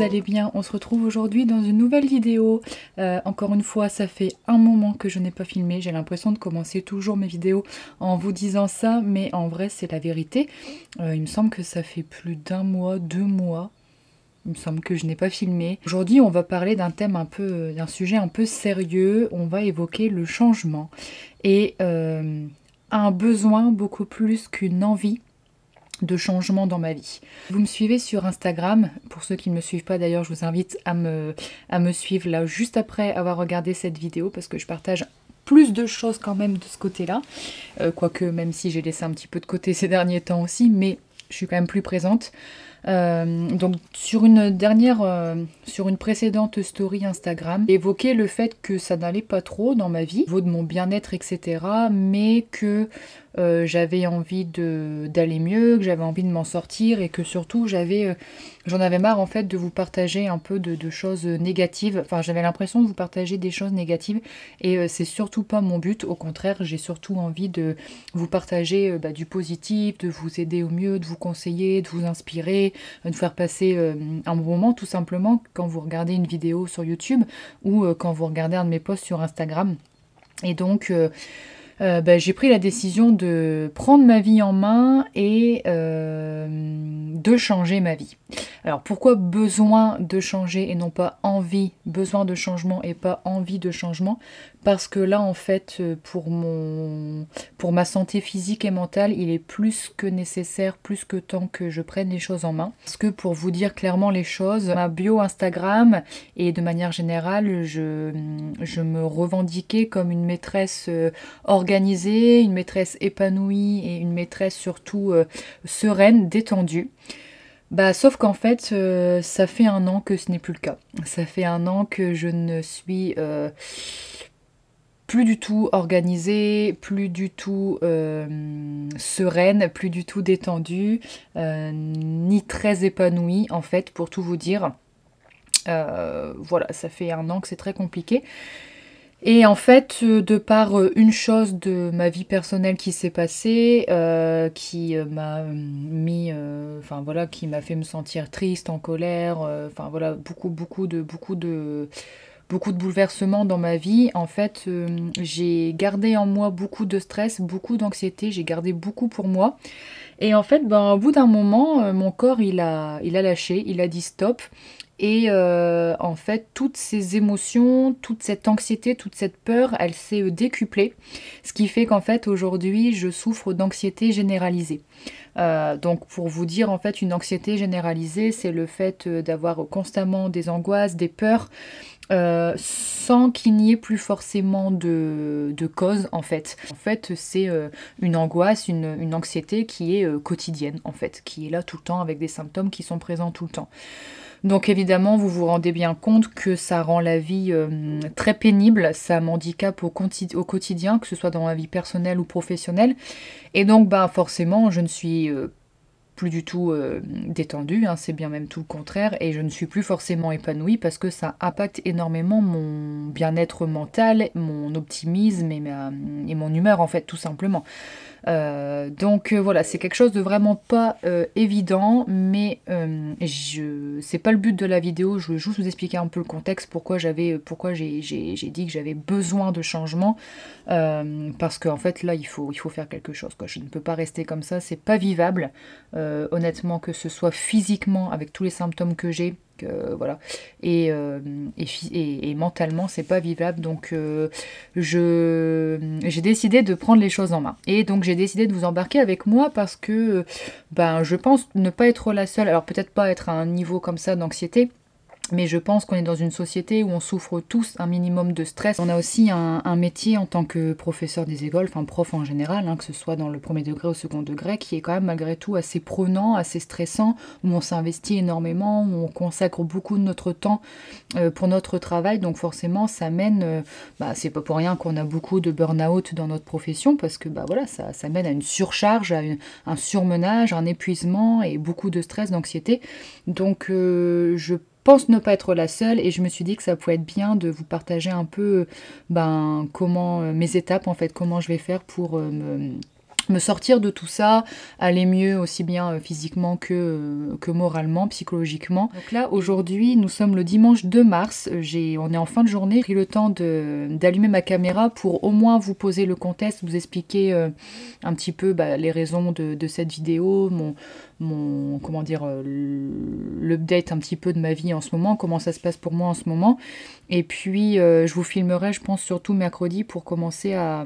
vous allez bien? On se retrouve aujourd'hui dans une nouvelle vidéo. Encore une fois, ça fait un moment que je n'ai pas filmé. J'ai l'impression de commencer toujours mes vidéos en vous disant ça, mais en vrai, c'est la vérité. Il me semble que ça fait plus d'un mois, 2 mois. Il me semble que je n'ai pas filmé. Aujourd'hui, on va parler d'un thème d'un sujet un peu sérieux. On va évoquer le changement et un besoin beaucoup plus qu'une envie de changement dans ma vie. Vous me suivez sur Instagram, pour ceux qui ne me suivent pas d'ailleurs, je vous invite à me suivre là juste après avoir regardé cette vidéo parce que je partage plus de choses quand même de ce côté-là, quoique même si j'ai laissé un petit peu de côté ces derniers temps aussi, mais je suis quand même plus présente. Donc sur une précédente story Instagram, j'ai évoqué le fait que ça n'allait pas trop dans ma vie, au niveau de mon bien-être, etc. Mais que j'avais envie d'aller mieux, que j'avais envie de m'en sortir et que surtout j'en avais marre en fait de vous partager un peu de choses négatives. Enfin, j'avais l'impression de vous partager des choses négatives et c'est surtout pas mon but. Au contraire, j'ai surtout envie de vous partager du positif, de vous aider au mieux, de vous conseiller, de vous inspirer, de faire passer un bon moment tout simplement quand vous regardez une vidéo sur YouTube ou quand vous regardez un de mes posts sur Instagram. Et donc j'ai pris la décision de prendre ma vie en main et de changer ma vie. Alors pourquoi besoin de changer et non pas envie, besoin de changement et pas envie de changement? Parce que là en fait pour ma santé physique et mentale, il est plus que nécessaire, plus que temps que je prenne les choses en main. Parce que pour vous dire clairement les choses, ma bio Instagram et de manière générale, je me revendiquais comme une maîtresse organisée, une maîtresse épanouie et une maîtresse surtout sereine, détendue. Sauf qu'en fait, ça fait un an que ce n'est plus le cas. Ça fait un an que je ne suis plus du tout organisée, plus du tout sereine, plus du tout détendue, ni très épanouie en fait, pour tout vous dire. Voilà, ça fait un an que c'est très compliqué. Et en fait, de par une chose de ma vie personnelle qui s'est passée, qui m'a mis, qui m'a fait me sentir triste, en colère, beaucoup de bouleversements dans ma vie. En fait, j'ai gardé en moi beaucoup de stress, beaucoup d'anxiété, j'ai gardé beaucoup pour moi. Et en fait, au bout d'un moment, mon corps, il a lâché, il a dit stop. Et en fait, toutes ces émotions, toute cette anxiété, toute cette peur, elle s'est décuplée. Ce qui fait qu'en fait, aujourd'hui, je souffre d'anxiété généralisée. Donc pour vous dire, en fait, une anxiété généralisée, c'est le fait d'avoir constamment des angoisses, des peurs, sans qu'il n'y ait plus forcément de cause en fait. En fait, c'est une angoisse, une anxiété qui est quotidienne en fait, qui est là tout le temps avec des symptômes qui sont présents tout le temps. Donc évidemment, vous vous rendez bien compte que ça rend la vie très pénible, ça m'handicape au quotidien, que ce soit dans ma vie personnelle ou professionnelle. Et donc forcément, je ne suis plus du tout détendue, hein, c'est bien même tout le contraire, et je ne suis plus forcément épanouie parce que ça impacte énormément mon bien-être mental, mon optimisme et mon humeur en fait, tout simplement. Donc voilà, c'est quelque chose de vraiment pas évident, mais c'est pas le but de la vidéo. Je veux juste vous expliquer un peu le contexte, pourquoi j'ai dit que j'avais besoin de changement, parce qu'en fait là il faut faire quelque chose, quoi. Je ne peux pas rester comme ça, c'est pas vivable, honnêtement, que ce soit physiquement avec tous les symptômes que j'ai. Voilà, et mentalement c'est pas vivable, donc j'ai décidé de prendre les choses en main et donc j'ai décidé de vous embarquer avec moi parce que je pense ne pas être la seule, alors peut-être pas être à un niveau comme ça d'anxiété, mais je pense qu'on est dans une société où on souffre tous un minimum de stress. On a aussi un métier en tant que professeur des écoles, enfin prof en général, hein, que ce soit dans le premier degré ou second degré, qui est quand même malgré tout assez prenant, assez stressant, où on s'investit énormément, où on consacre beaucoup de notre temps pour notre travail. Donc forcément, ça mène, c'est pas pour rien qu'on a beaucoup de burn-out dans notre profession, parce que ça mène à une surcharge, à un surmenage, un épuisement et beaucoup de stress, d'anxiété. Donc je pense ne pas être la seule et je me suis dit que ça pouvait être bien de vous partager un peu comment mes étapes en fait, comment je vais faire pour me sortir de tout ça, aller mieux aussi bien physiquement que moralement, psychologiquement. Donc là, aujourd'hui, nous sommes le dimanche 2 mars, on est en fin de journée, j'ai pris le temps d'allumer ma caméra pour au moins vous poser le contexte, vous expliquer un petit peu les raisons de cette vidéo, comment dire, l'update un petit peu de ma vie en ce moment, comment ça se passe pour moi en ce moment. Et puis, je vous filmerai, je pense, surtout mercredi pour commencer à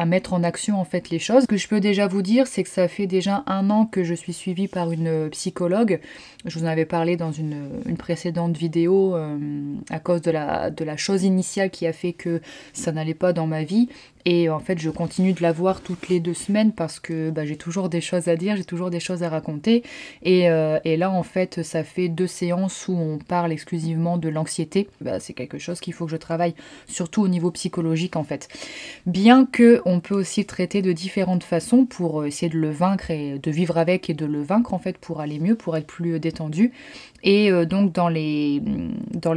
mettre en action en fait les choses. Ce que je peux déjà vous dire, c'est que ça fait déjà 1 an que je suis suivie par une psychologue. Je vous en avais parlé dans une précédente vidéo à cause de la chose initiale qui a fait que ça n'allait pas dans ma vie. Et en fait, je continue de la voir toutes les 2 semaines parce que j'ai toujours des choses à dire, j'ai toujours des choses à raconter. Et là, en fait, ça fait 2 séances où on parle exclusivement de l'anxiété. C'est quelque chose qu'il faut que je travaille, surtout au niveau psychologique, en fait. Bien que on peut aussi le traiter de différentes façons pour essayer de le vaincre et de vivre avec et de le vaincre, en fait, pour aller mieux, pour être plus détendu. Et donc, dans les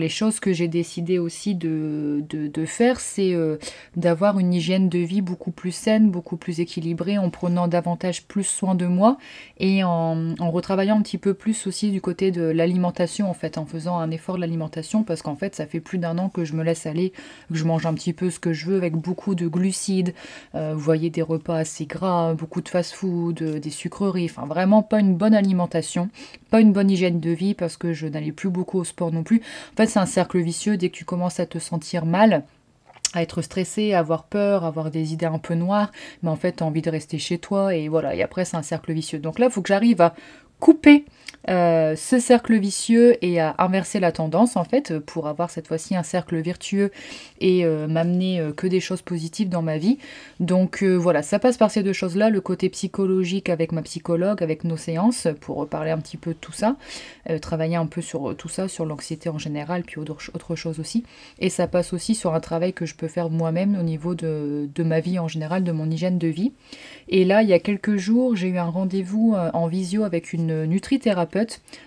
choses que j'ai décidé aussi de faire, c'est d'avoir une hygiène de vie beaucoup plus saine, beaucoup plus équilibrée, en prenant davantage plus soin de moi et en retravaillant un petit peu plus aussi du côté de l'alimentation, en fait, en faisant un effort de l'alimentation, parce qu'en fait, ça fait plus d'1 an que je me laisse aller, que je mange un petit peu ce que je veux avec beaucoup de glucides, vous voyez, des repas assez gras, beaucoup de fast-food, des sucreries, enfin vraiment pas une bonne alimentation, pas une bonne hygiène de vie, parce que je n'allais plus beaucoup au sport non plus. En fait, c'est un cercle vicieux. Dès que tu commences à te sentir mal, à être stressé, à avoir peur, à avoir des idées un peu noires, mais en fait, tu as envie de rester chez toi, et voilà, et après, c'est un cercle vicieux. Donc là, il faut que j'arrive à couper ce cercle vicieux et à inverser la tendance, en fait, pour avoir cette fois-ci un cercle vertueux et m'amener que des choses positives dans ma vie. Donc voilà, ça passe par ces 2 choses-là, le côté psychologique avec ma psychologue, avec nos séances, pour parler un petit peu de tout ça, travailler un peu sur tout ça, sur l'anxiété en général, puis autre chose aussi. Et ça passe aussi sur un travail que je peux faire moi-même au niveau de ma vie en général, de mon hygiène de vie. Et là, il y a quelques jours, j'ai eu un rendez-vous en visio avec une nutrithérapeute.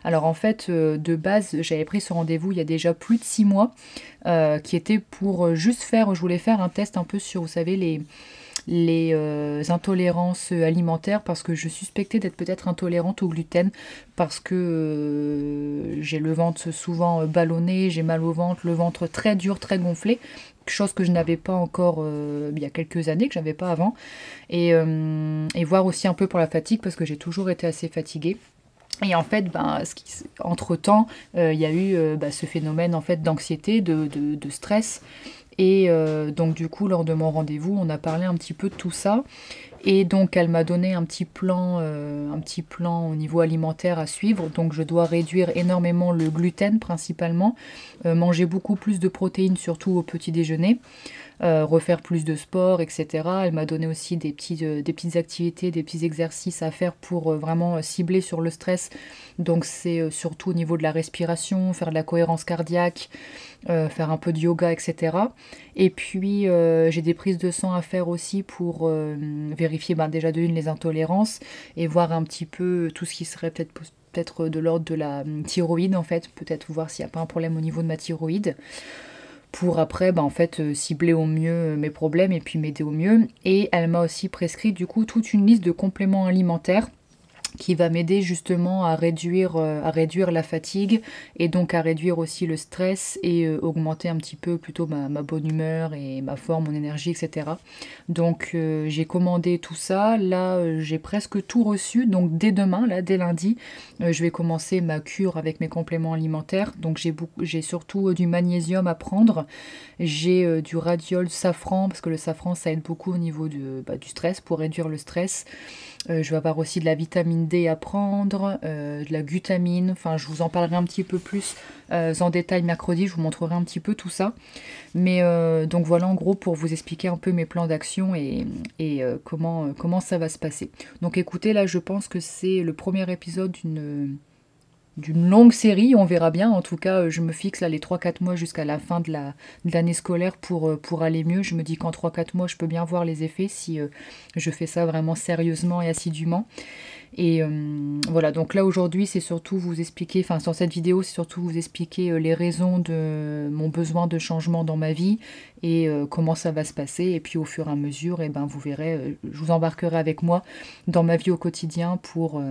Alors en fait, de base, j'avais pris ce rendez-vous il y a déjà plus de 6 mois, qui était pour juste je voulais faire un test un peu sur, vous savez, les intolérances alimentaires, parce que je suspectais d'être peut-être intolérante au gluten, parce que j'ai le ventre souvent ballonné, j'ai mal au ventre, le ventre très dur, très gonflé, chose que je n'avais pas encore il y a quelques années, que j'avais pas avant, et voir aussi un peu pour la fatigue, parce que j'ai toujours été assez fatiguée. Et en fait, entre-temps, il y a eu ce phénomène en fait d'anxiété, de stress. Et donc du coup, lors de mon rendez-vous, on a parlé un petit peu de tout ça. Et donc elle m'a donné un petit plan au niveau alimentaire à suivre. Donc je dois réduire énormément le gluten principalement, manger beaucoup plus de protéines, surtout au petit déjeuner. Refaire plus de sport, etc. Elle m'a donné aussi des petites activités, des petits exercices à faire pour vraiment cibler sur le stress. Donc c'est surtout au niveau de la respiration, faire de la cohérence cardiaque, faire un peu de yoga, etc. Et puis j'ai des prises de sang à faire aussi pour vérifier déjà de une les intolérances et voir un petit peu tout ce qui serait peut-être de l'ordre de la thyroïde, en fait, peut-être voir s'il n'y a pas un problème au niveau de ma thyroïde, pour après en fait cibler au mieux mes problèmes et puis m'aider au mieux. Et elle m'a aussi prescrit du coup toute une liste de compléments alimentaires qui va m'aider justement à réduire la fatigue et donc à réduire aussi le stress et augmenter un petit peu plutôt ma bonne humeur et ma forme, mon énergie, etc. Donc j'ai commandé tout ça, là j'ai presque tout reçu, donc dès demain, là dès lundi, je vais commencer ma cure avec mes compléments alimentaires. Donc j'ai surtout du magnésium à prendre, j'ai du radiol safran, parce que le safran ça aide beaucoup au niveau du stress, pour réduire le stress. Je vais avoir aussi de la vitamine D à prendre, de la glutamine, enfin je vous en parlerai un petit peu plus en détail mercredi, je vous montrerai un petit peu tout ça. Mais donc voilà en gros pour vous expliquer un peu mes plans d'action et comment ça va se passer. Donc écoutez, là je pense que c'est le premier épisode d'une longue série, on verra bien. En tout cas, je me fixe là les 3-4 mois jusqu'à la fin de l'année scolaire pour aller mieux. Je me dis qu'en 3-4 mois, je peux bien voir les effets si je fais ça vraiment sérieusement et assidûment. Et voilà, donc là aujourd'hui c'est surtout vous expliquer, enfin sur cette vidéo c'est surtout vous expliquer les raisons de mon besoin de changement dans ma vie et comment ça va se passer. Et puis au fur et à mesure, et ben, vous verrez, je vous embarquerai avec moi dans ma vie au quotidien pour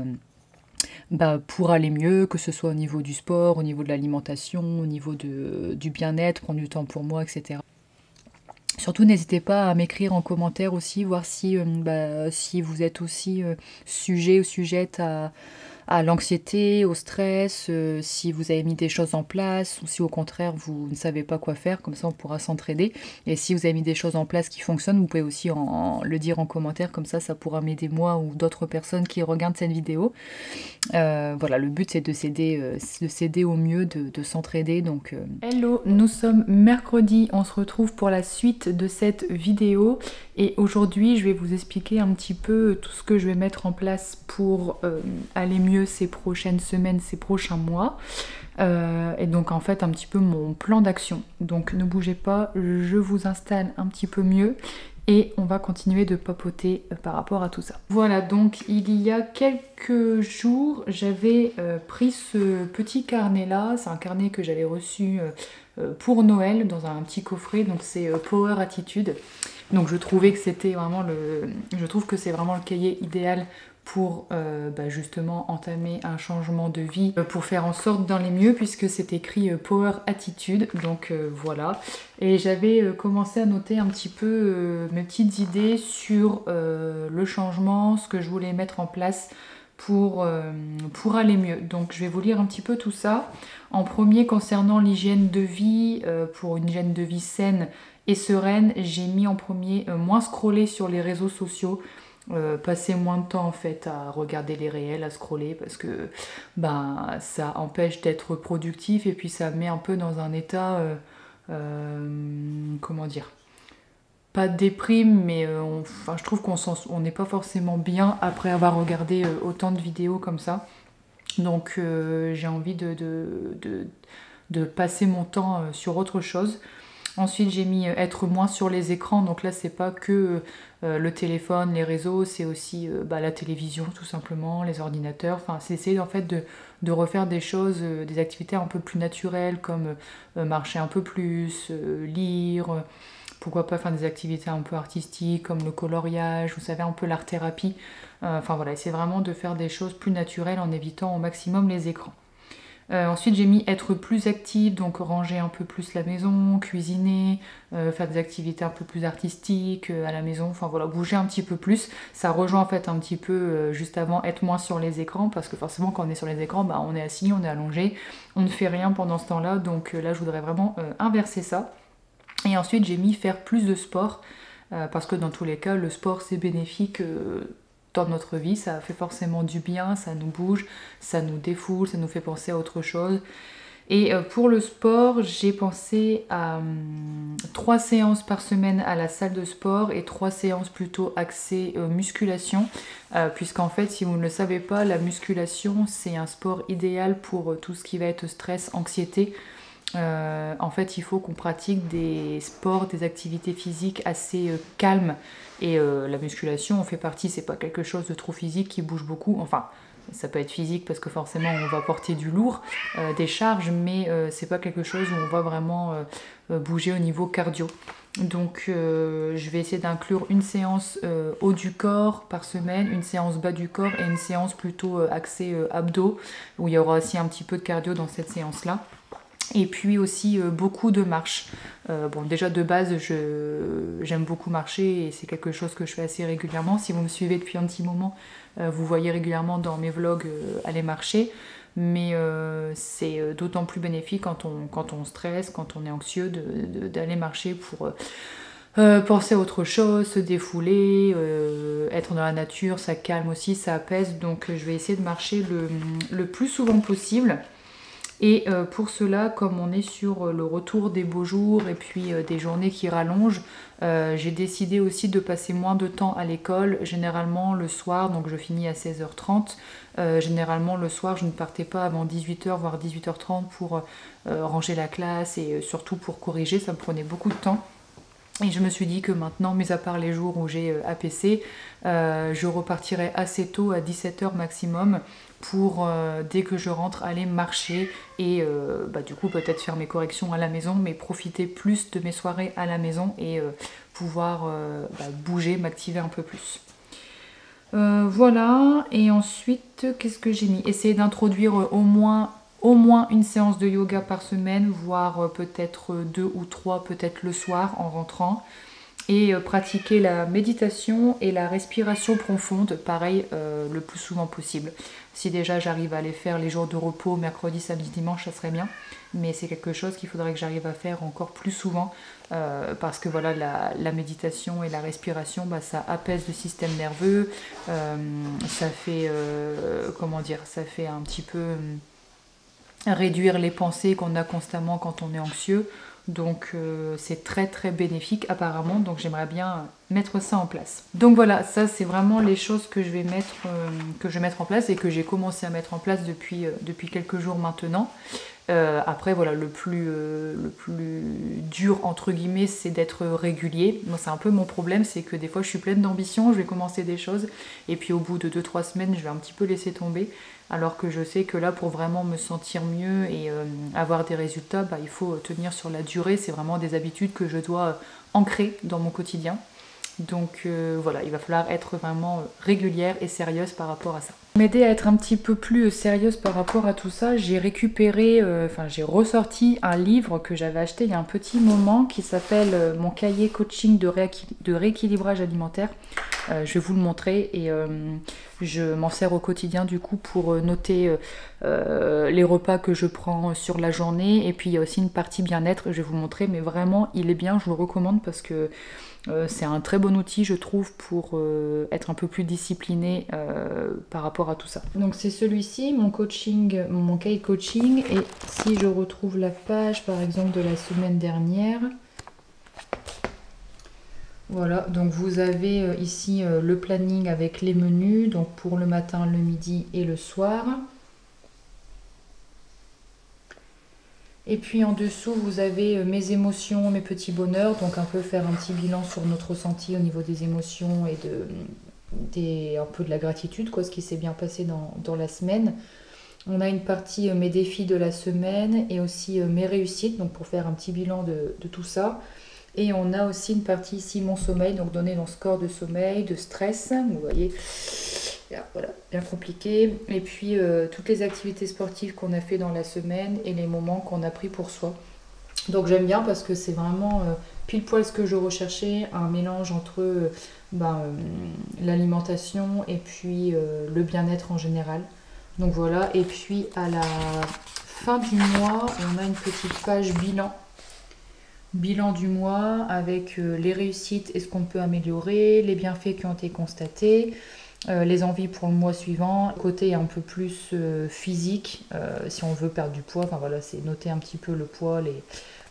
aller mieux, que ce soit au niveau du sport, au niveau de l'alimentation, au niveau du bien-être, prendre du temps pour moi, etc. Surtout, n'hésitez pas à m'écrire en commentaire aussi, voir si vous êtes aussi sujet ou sujette à l'anxiété, au stress, si vous avez mis des choses en place ou si au contraire vous ne savez pas quoi faire, comme ça on pourra s'entraider. Et si vous avez mis des choses en place qui fonctionnent, vous pouvez aussi le dire en commentaire, comme ça pourra m'aider moi ou d'autres personnes qui regardent cette vidéo. Voilà, le but c'est de s'aider au mieux, de s'entraider. Donc, hello, nous sommes mercredi, on se retrouve pour la suite de cette vidéo et aujourd'hui je vais vous expliquer un petit peu tout ce que je vais mettre en place pour aller mieux ces prochaines semaines, ces prochains mois. Et donc en fait un petit peu mon plan d'action. Donc ne bougez pas, je vous installe un petit peu mieux et on va continuer de papoter par rapport à tout ça. Voilà, donc il y a quelques jours, j'avais pris ce petit carnet là. C'est un carnet que j'avais reçu pour Noël dans un petit coffret, donc c'est Power Attitude. Donc je trouvais que c'était vraiment je trouve que c'est vraiment le cahier idéal pour justement entamer un changement de vie, pour faire en sorte d'aller mieux, puisque c'est écrit Power Attitude, donc voilà. Et j'avais commencé à noter un petit peu mes petites idées sur le changement, ce que je voulais mettre en place pour aller mieux. Donc je vais vous lire un petit peu tout ça. En premier, concernant l'hygiène de vie, pour une hygiène de vie saine et sereine, j'ai mis en premier moins scroller sur les réseaux sociaux. Passer moins de temps en fait à regarder les réels, à scroller, parce que ça empêche d'être productif et puis ça met un peu dans un état, comment dire, pas de déprime, mais je trouve qu'on n'est pas forcément bien après avoir regardé autant de vidéos comme ça. Donc j'ai envie de passer mon temps sur autre chose. Ensuite, j'ai mis être moins sur les écrans. Donc là, c'est pas que le téléphone, les réseaux, c'est aussi la télévision, tout simplement, les ordinateurs. Enfin, c'est essayer en fait de refaire des choses, des activités un peu plus naturelles, comme marcher un peu plus, lire. Pourquoi pas faire des activités un peu artistiques, comme le coloriage, vous savez, un peu l'art-thérapie. Enfin voilà, essayer vraiment de faire des choses plus naturelles en évitant au maximum les écrans. Ensuite j'ai mis être plus active, donc ranger un peu plus la maison, cuisiner, faire des activités un peu plus artistiques à la maison, enfin voilà, bouger un petit peu plus. Ça rejoint en fait un petit peu juste avant être moins sur les écrans, parce que forcément quand on est sur les écrans, on est assis, on est allongé, on ne fait rien pendant ce temps-là, donc là je voudrais vraiment inverser ça. Et ensuite j'ai mis faire plus de sport, parce que dans tous les cas le sport c'est bénéfique dans notre vie, ça fait forcément du bien, ça nous bouge, ça nous défoule, ça nous fait penser à autre chose. Et pour le sport, j'ai pensé à 3 séances par semaine à la salle de sport et 3 séances plutôt axées musculation, puisqu'en fait, si vous ne le savez pas, la musculation, c'est un sport idéal pour tout ce qui va être stress, anxiété. En fait, il faut qu'on pratique des sports, des activités physiques assez calmes. Et la musculation, on fait partie, c'est pas quelque chose de trop physique qui bouge beaucoup. Enfin, ça peut être physique parce que forcément on va porter du lourd, des charges, mais c'est pas quelque chose où on va vraiment bouger au niveau cardio. Donc je vais essayer d'inclure une séance haut du corps par semaine, une séance bas du corps et une séance plutôt axée abdos, où il y aura aussi un petit peu de cardio dans cette séance-là. Et puis aussi beaucoup de marche. Bon, déjà de base, j'aime beaucoup marcher et c'est quelque chose que je fais assez régulièrement. Si vous me suivez depuis un petit moment, vous voyez régulièrement dans mes vlogs aller marcher. Mais c'est d'autant plus bénéfique quand on stresse, quand on est anxieux, d'aller marcher pour penser à autre chose, se défouler, être dans la nature, ça calme aussi, ça apaise. Donc je vais essayer de marcher le plus souvent possible. Et pour cela, comme on est sur le retour des beaux jours et puis des journées qui rallongent, j'ai décidé aussi de passer moins de temps à l'école, généralement le soir, donc je finis à 16h30. Généralement le soir, je ne partais pas avant 18h, voire 18h30 pour ranger la classe et surtout pour corriger, ça me prenait beaucoup de temps. Et je me suis dit que maintenant, mis à part les jours où j'ai APC, je repartirai assez tôt à 17 h maximum pour, dès que je rentre, aller marcher et du coup peut-être faire mes corrections à la maison, mais profiter plus de mes soirées à la maison et pouvoir bouger, m'activer un peu plus. Voilà, et ensuite, qu'est-ce que j'ai mis? Essayer d'introduire au moins une séance de yoga par semaine, voire peut-être 2 ou 3, peut-être le soir en rentrant. Et pratiquer la méditation et la respiration profonde, pareil, le plus souvent possible. Si déjà j'arrive à les faire les jours de repos, mercredi, samedi, dimanche, ça serait bien. Mais c'est quelque chose qu'il faudrait que j'arrive à faire encore plus souvent. Parce que voilà, la méditation et la respiration, ça apaise le système nerveux. Ça fait, comment dire, ça fait un petit peu réduire les pensées qu'on a constamment quand on est anxieux. Donc c'est très très bénéfique apparemment, donc j'aimerais bien mettre ça en place. Donc voilà, ça c'est vraiment les choses que je vais mettre en place et que j'ai commencé à mettre en place depuis quelques jours maintenant. Après voilà, le plus dur entre guillemets, c'est d'être régulier. Moi c'est un peu mon problème, c'est que des fois je suis pleine d'ambition, je vais commencer des choses et puis au bout de 2-3 semaines je vais un petit peu laisser tomber. Alors que je sais que là, pour vraiment me sentir mieux et avoir des résultats, il faut tenir sur la durée. C'est vraiment des habitudes que je dois ancrer dans mon quotidien. Donc voilà, il va falloir être vraiment régulière et sérieuse par rapport à ça. Pour m'aider à être un petit peu plus sérieuse par rapport à tout ça, j'ai récupéré, j'ai ressorti un livre que j'avais acheté il y a un petit moment qui s'appelle Mon cahier coaching de rééquilibrage alimentaire. Je vais vous le montrer et je m'en sers au quotidien du coup pour noter les repas que je prends sur la journée. Et puis il y a aussi une partie bien-être, je vais vous montrer, mais vraiment il est bien, je vous le recommande parce que c'est un très bon outil je trouve pour être un peu plus discipliné par rapport à tout ça. Donc c'est celui-ci, mon cahier coaching, et si je retrouve la page par exemple de la semaine dernière, voilà, donc vous avez ici le planning avec les menus, donc pour le matin, le midi et le soir. Et puis en dessous, vous avez mes émotions, mes petits bonheurs, donc un peu faire un petit bilan sur notre ressenti au niveau des émotions et un peu de la gratitude, quoi, ce qui s'est bien passé dans la semaine. On a une partie mes défis de la semaine et aussi mes réussites, donc pour faire un petit bilan de tout ça. Et on a aussi une partie ici, mon sommeil, donc donner mon score de sommeil, de stress, vous voyez, voilà, bien compliqué. Et puis toutes les activités sportives qu'on a fait dans la semaine et les moments qu'on a pris pour soi. Donc j'aime bien parce que c'est vraiment pile poil ce que je recherchais, un mélange entre l'alimentation et puis le bien-être en général. Donc voilà, et puis à la fin du mois, on a une petite page bilan. Bilan du mois avec les réussites et ce qu'on peut améliorer, les bienfaits qui ont été constatés, les envies pour le mois suivant, côté un peu plus physique, si on veut perdre du poids, enfin voilà, c'est noter un petit peu le poids,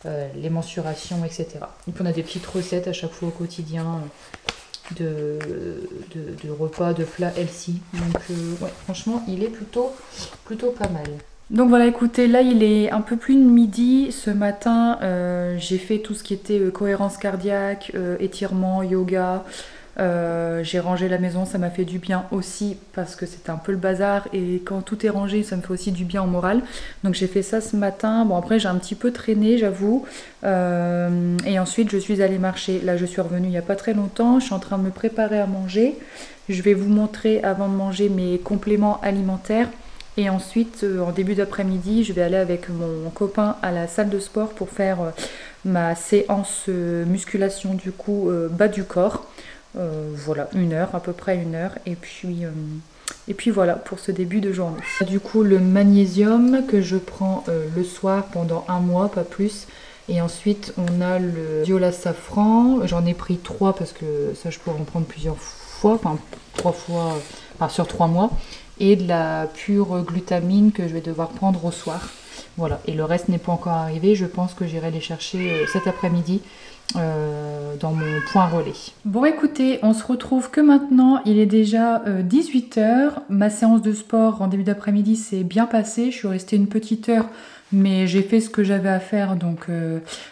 les mensurations, etc. Donc on a des petites recettes à chaque fois au quotidien de repas, de plats healthy. Donc ouais, franchement, il est plutôt pas mal. Donc voilà, écoutez, là il est un peu plus de midi. Ce matin, j'ai fait tout ce qui était cohérence cardiaque, étirement, yoga. J'ai rangé la maison, ça m'a fait du bien aussi parce que c'était un peu le bazar et quand tout est rangé, ça me fait aussi du bien en moral. Donc j'ai fait ça ce matin. Bon, après j'ai un petit peu traîné, j'avoue. Et ensuite je suis allée marcher. Là je suis revenue il n'y a pas très longtemps. Je suis en train de me préparer à manger. Je vais vous montrer avant de manger mes compléments alimentaires. Et ensuite, en début d'après-midi, je vais aller avec mon copain à la salle de sport pour faire ma séance musculation du coup bas du corps. Voilà, 1 heure, à peu près 1 heure. Et puis voilà pour ce début de journée. Du coup, le magnésium que je prends le soir pendant 1 mois, pas plus. Et ensuite, on a le viola safran. J'en ai pris 3 parce que ça, je pourrais en prendre plusieurs fois. Enfin, 3 fois, sur 3 mois. Et de la pure glutamine que je vais devoir prendre au soir. Voilà, et le reste n'est pas encore arrivé. Je pense que j'irai les chercher cet après-midi dans mon point relais. Bon écoutez, on se retrouve que maintenant. Il est déjà 18 h. Ma séance de sport en début d'après-midi s'est bien passée. Je suis restée une petite heure Mais j'ai fait ce que j'avais à faire, donc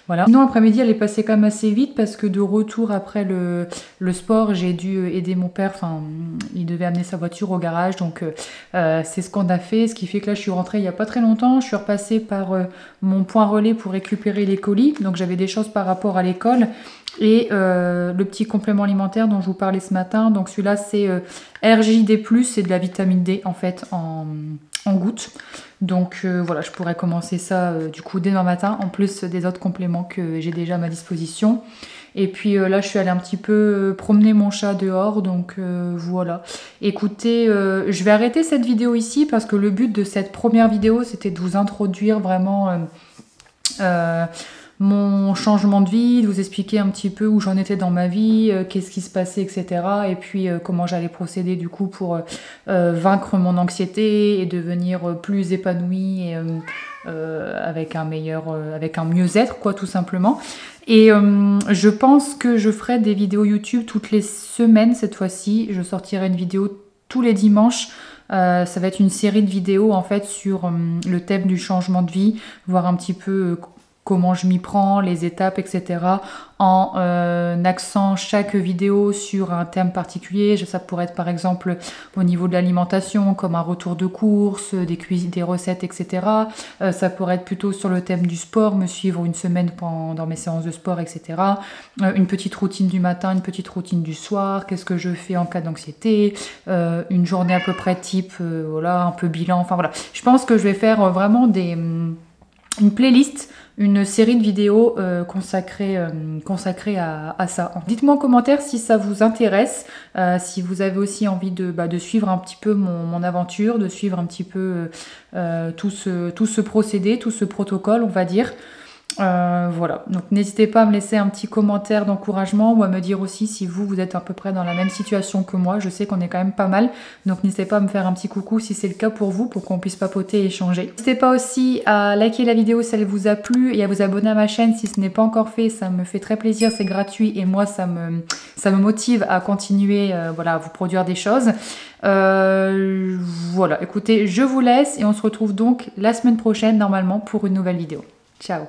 voilà. Sinon, l'après-midi, elle est passée quand même assez vite parce que de retour après le sport, j'ai dû aider mon père. Enfin, il devait amener sa voiture au garage, donc c'est ce qu'on a fait. Ce qui fait que là, je suis rentrée il n'y a pas très longtemps. Je suis repassée par mon point relais pour récupérer les colis. Donc j'avais des choses par rapport à l'école. Et le petit complément alimentaire dont je vous parlais ce matin. Donc celui-là, c'est RJD+, c'est de la vitamine D en fait en gouttes. Donc voilà, je pourrais commencer ça du coup dès demain matin, en plus des autres compléments que j'ai déjà à ma disposition. Et puis là, je suis allée un petit peu promener mon chat dehors, donc voilà. Écoutez, je vais arrêter cette vidéo ici parce que le but de cette première vidéo, c'était de vous introduire vraiment mon changement de vie, de vous expliquer un petit peu où j'en étais dans ma vie, qu'est-ce qui se passait, etc. Et puis comment j'allais procéder du coup pour vaincre mon anxiété et devenir plus épanouie et avec un avec un mieux-être quoi tout simplement. Et je pense que je ferai des vidéos YouTube toutes les semaines cette fois-ci. Je sortirai une vidéo tous les dimanches. Ça va être une série de vidéos en fait sur le thème du changement de vie, voir un petit peu comment je m'y prends, les étapes, etc. En axant chaque vidéo sur un thème particulier. Ça pourrait être par exemple au niveau de l'alimentation, comme un retour de course, des cuisines, des recettes, etc. Ça pourrait être plutôt sur le thème du sport, me suivre une semaine pendant mes séances de sport, etc. Une petite routine du matin, une petite routine du soir, qu'est-ce que je fais en cas d'anxiété, une journée à peu près type, voilà, un peu bilan, enfin voilà. Je pense que je vais faire vraiment une playlist, une série de vidéos consacrées à ça. Dites-moi en commentaire si ça vous intéresse, si vous avez aussi envie de suivre un petit peu mon aventure, de suivre un petit peu tout ce procédé, tout ce protocole, on va dire. Voilà, donc n'hésitez pas à me laisser un petit commentaire d'encouragement ou à me dire aussi si vous êtes à peu près dans la même situation que moi. Je sais qu'on est quand même pas mal, donc n'hésitez pas à me faire un petit coucou si c'est le cas pour vous, pour qu'on puisse papoter et échanger. N'hésitez pas aussi à liker la vidéo si elle vous a plu et à vous abonner à ma chaîne si ce n'est pas encore fait, ça me fait très plaisir, c'est gratuit et moi ça me motive à continuer voilà, à vous produire des choses. Voilà, écoutez, je vous laisse et on se retrouve donc la semaine prochaine normalement pour une nouvelle vidéo. Ciao!